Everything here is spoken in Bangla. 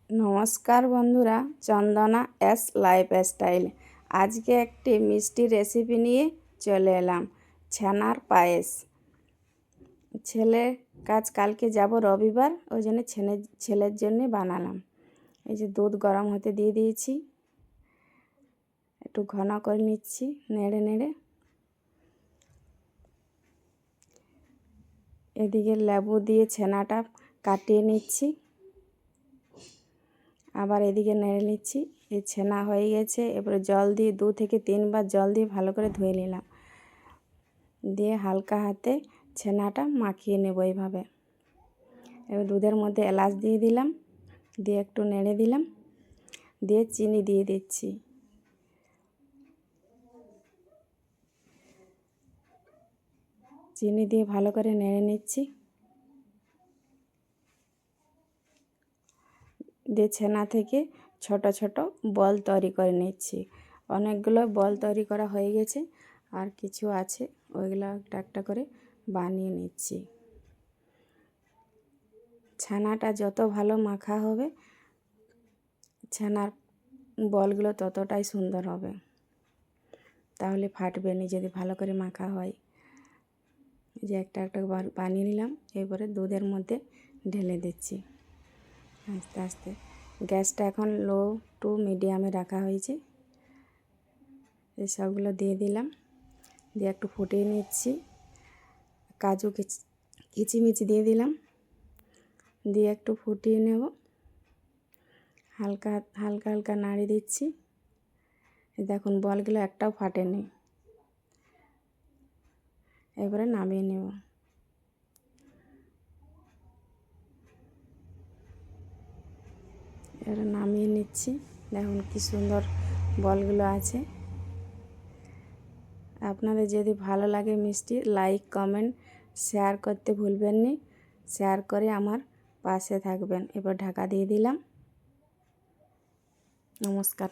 নমস্কার বন্ধুরা, চন্দনা এস লাইফস্টাইল আজকে একটি মিষ্টি রেসিপি নিয়ে চলে এলাম। ছানার পায়েস। কালকে যাব রবিবার, ওই জন্য ছেলের জন্য বানালাম। এই যে দুধ গরম হতে দিয়ে দিয়েছি, একটু ঘন করে নিচ্ছি নেড়ে নেড়ে। এদিকে লেবু দিয়ে ছানাটা কাটিয়ে নিচ্ছি, আবার এদিকে নেড়ে নিচ্ছি। এই ছানা হয়ে গেছে, এবারে জল দিয়ে 2 থেকে 3 বার জল দিয়ে ভালো করে ধুয়ে নিলাম, দিয়ে হালকা হাতে ছানাটা মাখিয়ে নেব এইভাবে। এবার দুধের মধ্যে এলাচ দিয়ে দিলাম, দিয়ে একটু নেড়ে দিলাম, দিয়ে চিনি দিয়ে দিচ্ছি। চিনি দিয়ে ভালো করে নেড়ে নিচ্ছি, দিয়ে ছানা থেকে ছোট ছোট বল তৈরি করে নিচ্ছি। অনেকগুলো বল তৈরি করা হয়ে গেছে, আর কিছু আছে, ওইগুলো একটা একটা করে বানিয়ে নিচ্ছি। ছানাটা যত ভালো মাখা হবে, ছানার বলগুলো ততটাই সুন্দর হবে, তাহলে ফাটবে না যদি ভালো করে মাখা হয়। যে একটা একটা বানিয়ে নিলাম, এরপরে দুধের মধ্যে ঢেলে দিচ্ছি আস্তে আস্তে। গ্যাসটা এখন লো টু মিডিয়ামে রাখা হয়েছে। এই সবগুলো দিয়ে দিলাম, দিয়ে একটু ফুটিয়ে নিচ্ছি। কাজু কিচিমিচি দিয়ে দিলাম, দিয়ে একটু ফুটিয়ে নেব। হালকা হালকা হালকা নাড়িয়ে দিচ্ছি। দেখুন বলগুলো একটাও ফাটেনি। এবারে নামিয়ে নেব। এবারে নামিয়ে নিচ্ছি। দেখুন কি সুন্দর বলগুলো আছে। আপনাদের যদি ভালো লাগে মিষ্টি, লাইক কমেন্ট শেয়ার করতে ভুলবেন না। শেয়ার করে আমার পাশে থাকবেন। এবার ঢাকা দিয়ে দিলাম। নমস্কার।